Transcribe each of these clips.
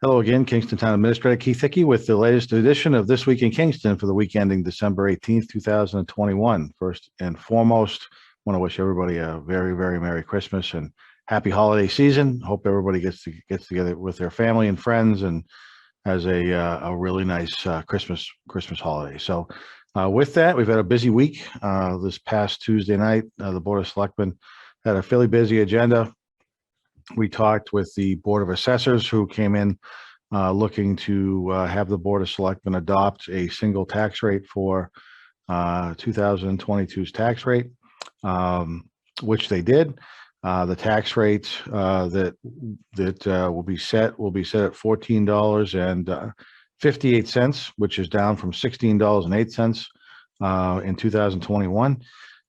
Hello again, Kingston Town Administrator Keith Hickey with the latest edition of This Week in Kingston for the week ending December 18th, 2021. First and foremost, I want to wish everybody a very, very Merry Christmas and happy holiday season. Hope everybody gets together with their family and friends and has a really nice Christmas holiday. So with that, we've had a busy week. This past Tuesday night, the Board of Selectmen had a fairly busy agenda. We talked with the Board of Assessors who came in looking to have the Board of Selectmen adopt a single tax rate for 2022's tax rate, which they did. The tax rate that will be set at $14.58, which is down from $16.08 in 2021.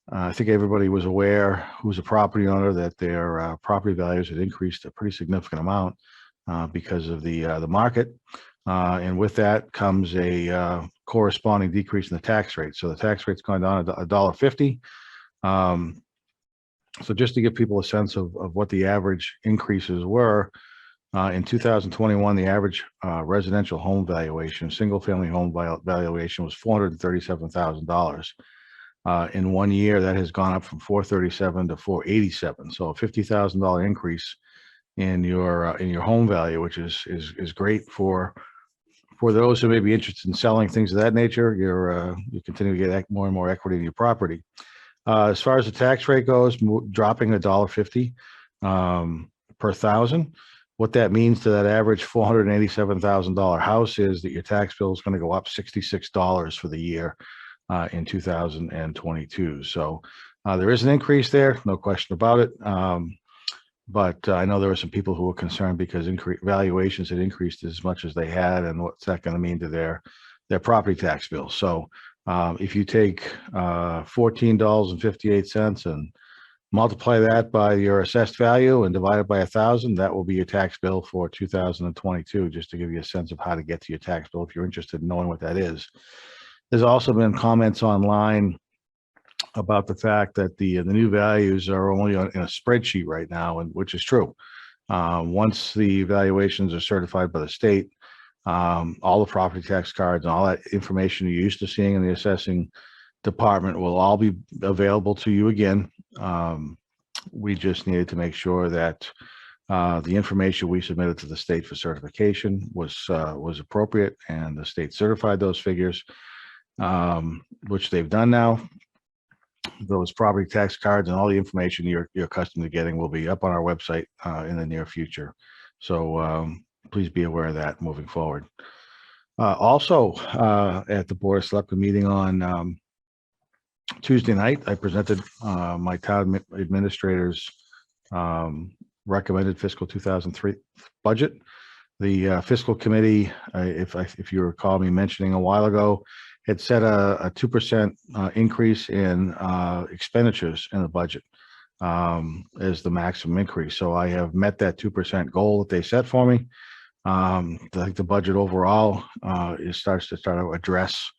I think everybody was aware who's a property owner that their property values had increased a pretty significant amount because of the market. And with that comes a corresponding decrease in the tax rate. So the tax rate's gone down $1.50. So just to give people a sense of what the average increases were, in 2021, the average residential home valuation, single family home valuation was $437,000. In 1 year, that has gone up from $437,000 to $487,000. So a $50,000 increase in your home value, which is great for those who may be interested in selling things of that nature. You continue to get more and more equity in your property. As far as the tax rate goes, dropping $1.50 per thousand. What that means to that average $487,000 house is that your tax bill is going to go up $66 for the year in 2022. So there is an increase there, no question about it. But I know there were some people who were concerned because valuations had increased as much as they had, and what's that going to mean to their property tax bill. So if you take $14.58 and multiply that by your assessed value and divide it by 1,000, that will be your tax bill for 2022, just to give you a sense of how to get to your tax bill if you're interested in knowing what that is. There's also been comments online about the fact that the new values are only in a spreadsheet right now, and which is true. Once the valuations are certified by the state, all the property tax cards and all that information you're used to seeing in the assessing department will all be available to you again. We just needed to make sure that the information we submitted to the state for certification was appropriate, and the state certified those figures, which they've done now. Those property tax cards and all the information you're accustomed to getting will be up on our website in the near future. So please be aware of that moving forward. Also, at the Board of Selectmen meeting on Tuesday night, I presented my town administrator's recommended fiscal 2003 budget. The fiscal committee, if you recall me mentioning a while ago, had set a 2% increase in expenditures in the budget as the maximum increase. So I have met that 2% goal that they set for me. I think the budget overall starts to address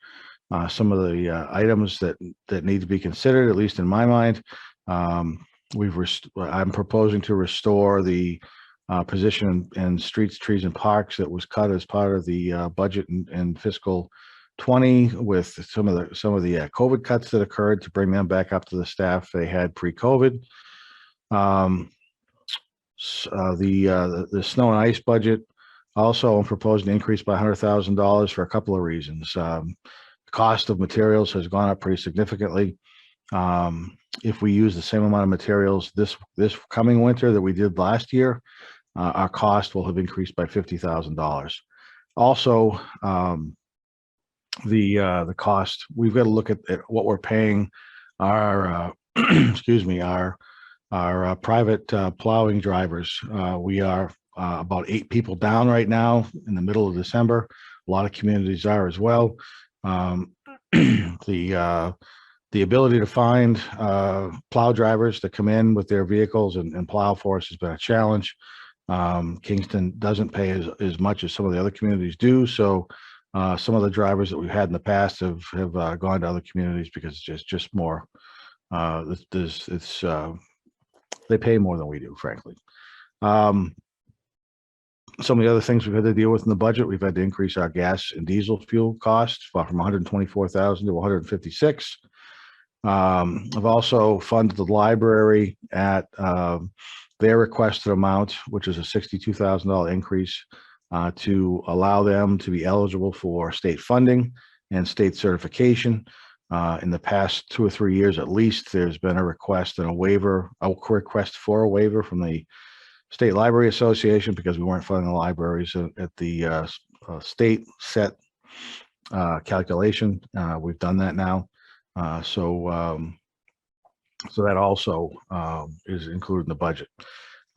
some of the items that need to be considered, at least in my mind. I'm proposing to restore the position in streets, trees, and parks that was cut as part of the budget in fiscal 20 with some of the COVID cuts that occurred, to bring them back up to the staff they had pre-COVID. The snow and ice budget also, I'm proposing to increase by $100,000 for a couple of reasons. The cost of materials has gone up pretty significantly. If we use the same amount of materials this coming winter that we did last year, our cost will have increased by $50,000. Also, the cost, we've got to look at what we're paying our excuse me, our private plowing drivers. We are about 8 people down right now in the middle of December. A lot of communities are as well. The ability to find plow drivers to come in with their vehicles and plow for us has been a challenge. Kingston doesn't pay as much as some of the other communities do, so some of the drivers that we've had in the past have gone to other communities because it's just more. They pay more than we do, frankly. Some of the other things we've had to deal with in the budget, we've had to increase our gas and diesel fuel costs from 124,000 to 156. I've also funded the library at their requested amount, which is a $62,000 increase, to allow them to be eligible for state funding and state certification. In the past 2 or 3 years, at least, there's been a request and a request for a waiver from the State Library Association because we weren't funding the libraries at the state set calculation. We've done that now. So that also is included in the budget.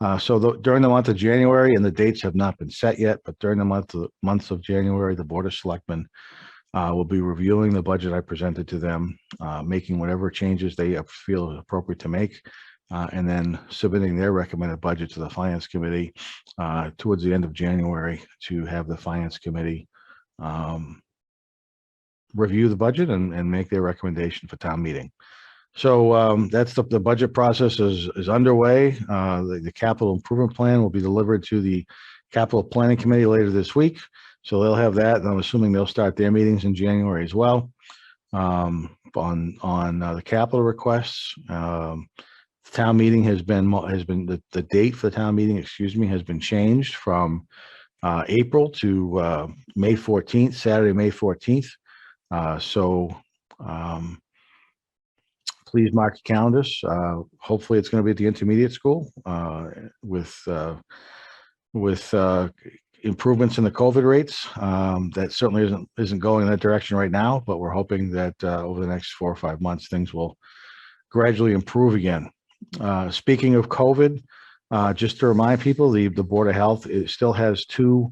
During the month of January, and the dates have not been set yet, but during the months of January, the Board of Selectmen will be reviewing the budget I presented to them, making whatever changes they feel is appropriate to make, and then submitting their recommended budget to the Finance Committee towards the end of January to have the Finance Committee review the budget and make their recommendation for town meeting. So that's the budget process is underway. The capital improvement plan will be delivered to the Capital Planning Committee later this week. So they'll have that, and I'm assuming they'll start their meetings in January as well. On the capital requests, the town meeting has been the date for the town meeting, excuse me, has been changed from April to May 14th, Saturday, May 14th. Please mark your calendars. Hopefully it's going to be at the intermediate school with improvements in the COVID rates. That certainly isn't going in that direction right now, but we're hoping that over the next 4 or 5 months, things will gradually improve again. Speaking of COVID, just to remind people, the Board of Health still has 2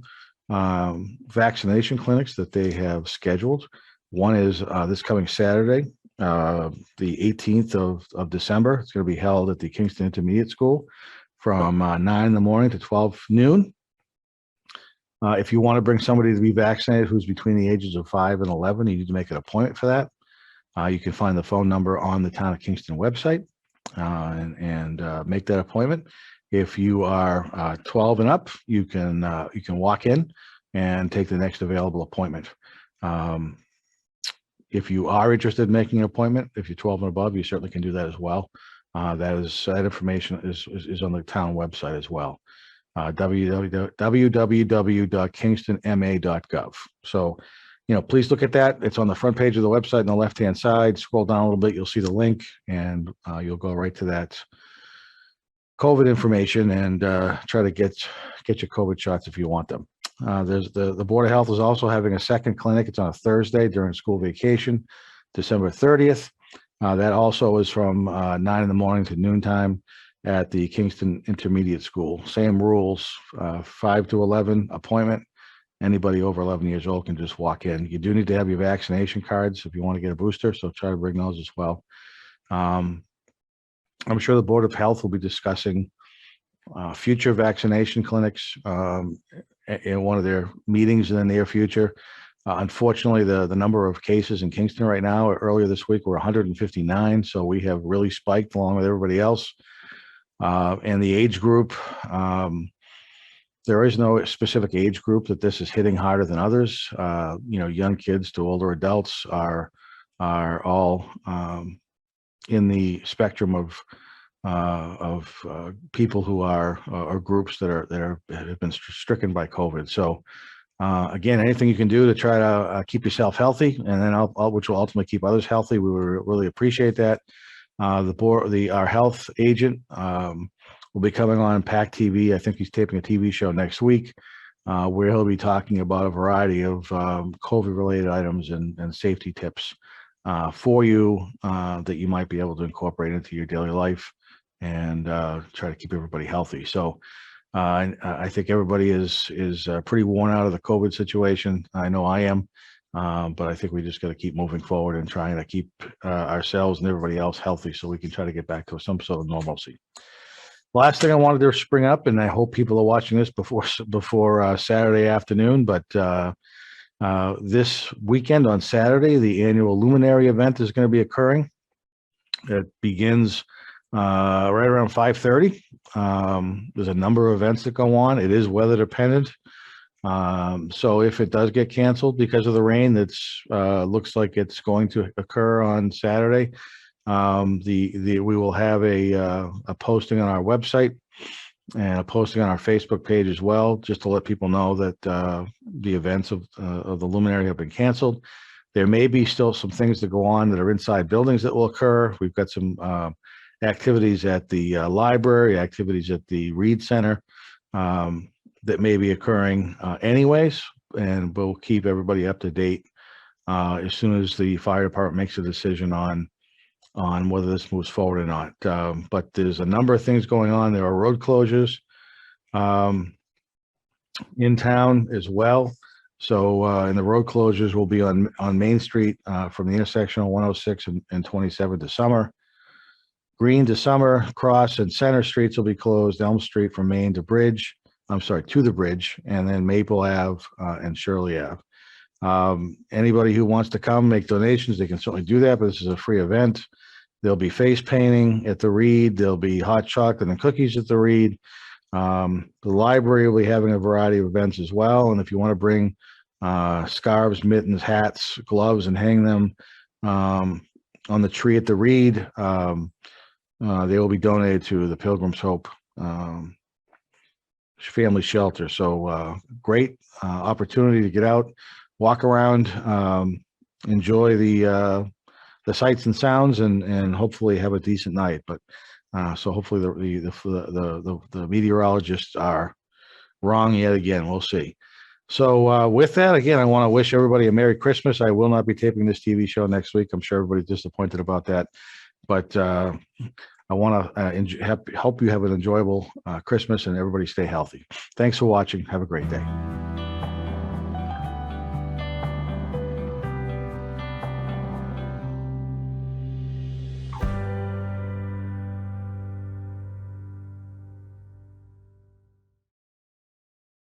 vaccination clinics that they have scheduled. One is this coming Saturday, the 18th of December. It's going to be held at the Kingston Intermediate School from 9 in the morning to 12 noon. If you want to bring somebody to be vaccinated who's between the ages of 5 and 11, you need to make an appointment for that. You can find the phone number on the Town of Kingston website and make that appointment. If you are 12 and up, you can walk in and take the next available appointment. If you are interested in making an appointment, if you're 12 and above, you certainly can do that as well. That information is on the town website as well. www.kingstonma.gov. So, please look at that. It's on the front page of the website on the left-hand side. Scroll down a little bit, you'll see the link, and you'll go right to that COVID information and try to get your COVID shots if you want them. There's the Board of Health is also having a second clinic. It's on a Thursday during school vacation, December 30th. That also is from 9 in the morning to noontime at the Kingston Intermediate School. Same rules, 5 to 11 appointment. Anybody over 11 years old can just walk in. You do need to have your vaccination cards if you want to get a booster, so try to bring those as well. I'm sure the Board of Health will be discussing future vaccination clinics in one of their meetings in the near future. Unfortunately, the number of cases in Kingston right now, earlier this week, were 159, so we have really spiked along with everybody else. And the age group, there is no specific age group that this is hitting harder than others. Young kids to older adults are all in the spectrum of people who are groups that have been stricken by COVID. So again, anything you can do to try to keep yourself healthy, and then which will ultimately keep others healthy, we would really appreciate that. Our health agent will be coming on PAC TV. I think he's taping a TV show next week where he'll be talking about a variety of COVID-related items and safety tips for you that you might be able to incorporate into your daily life and try to keep everybody healthy. So I think everybody is pretty worn out of the COVID situation. I know I am, but I think we just got to keep moving forward and trying to keep ourselves and everybody else healthy so we can try to get back to some sort of normalcy. Last thing I wanted to bring up, and I hope people are watching this before Saturday afternoon, but this weekend on Saturday, the annual Luminary event is going to be occurring. It begins right around 5:30 There's a number of events that go on. It is weather dependent. So if it does get canceled because of the rain, that's looks like it's going to occur on Saturday. We will have a posting on our website and a posting on our Facebook page as well, just to let people know that the events of the luminary have been canceled. There may be still some things that go on that are inside buildings that will occur. We've got some activities at the library, activities at the Reed Center that may be occurring anyways, and we'll keep everybody up to date as soon as the fire department makes a decision on whether this moves forward or not. But there's a number of things going on. There are road closures in town as well. So, and the road closures will be on Main Street from the intersection of 106 and 27 to Summer. Green to Summer, Cross and Center Streets will be closed. Elm Street from Main to Bridge. I'm sorry, to the Bridge, and then Maple Ave and Shirley Ave. Anybody who wants to come make donations, they can certainly do that, but this is a free event. There'll be face painting at the Reed. There'll be hot chocolate and cookies at the Reed. The library will be having a variety of events as well. And if you want to bring scarves, mittens, hats, gloves, and hang them on the tree at the Reed, they will be donated to the Pilgrim's Hope Family Shelter. So great opportunity to get out, walk around, enjoy the sights and sounds, and hopefully have a decent night. But so hopefully the meteorologists are wrong yet again. We'll see. So with that, again, I want to wish everybody a Merry Christmas. I will not be taping this TV show next week. I'm sure everybody's disappointed about that, but I want to hope you have an enjoyable Christmas and everybody stay healthy. Thanks for watching. Have a great day.